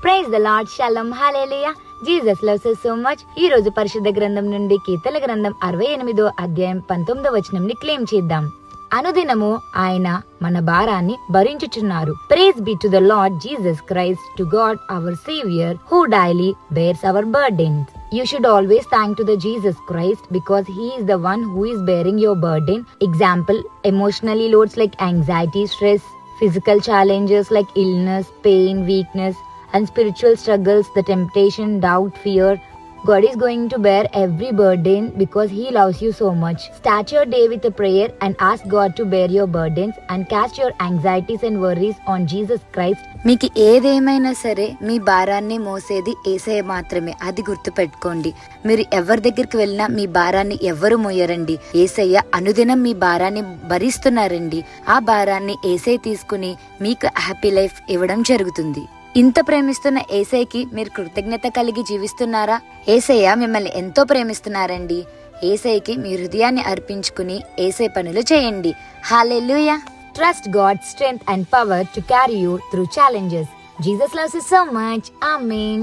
Praise the Lord, షాሎም, hallelujah. Jesus loves us so much. ఈ రోజు పరిశుద్ధ గ్రంథం నుండి కీర్తనల గ్రంథం 68వ అధ్యాయం 19వ వచనంని క్లెయిమ్ చేద్దాం. అనుదినము ఆయన మన భారాన్ని భరించుచున్నారు. Praise be to the Lord Jesus Christ, to God our saviour, who daily bears our burdens. You should always thank to the Jesus Christ because he is the one who is bearing your burden. Example, emotionally loads like anxiety, stress, physical challenges like illness, pain, weakness, and spiritual struggles, the temptation, doubt, fear. God is going to bear every burden because he loves you so much. Start your day with a prayer and ask God to bear your burdens and cast your anxieties and worries on Jesus Christ. మీకు ఏదేమైనా సరే మీ భారాన్ని మోసేది యేసయ్య మాత్రమే, అది గుర్తు పెట్టుకోండి. మీరు ఎవరి దగ్గరికి వెళ్ళినా మీ భారాన్ని ఎవ్వరు మోయరండి. యేసయ్య అనుదినం మీ భారాన్ని భరిస్తున్నారండి. ఆ భారాన్ని యేసయ్య తీసుకుని మీకు హ్యాపీ లైఫ్ ఇవ్వడం జరుగుతుంది. ఇంత ప్రేమిస్తున్న యేసయ్యకి మీరు కృతజ్ఞత కలిగి జీవిస్తున్నారా? యేసయ్య మిమ్మల్ని ఎంతో ప్రేమిస్తున్నారండి. యేసయ్యకి మీ హృదయాన్ని అర్పించుకుని యేసయ్య పనులు చేయండి. హల్లెలూయా. Trust God's strength and power to carry you through challenges. Jesus loves you so much. Amen.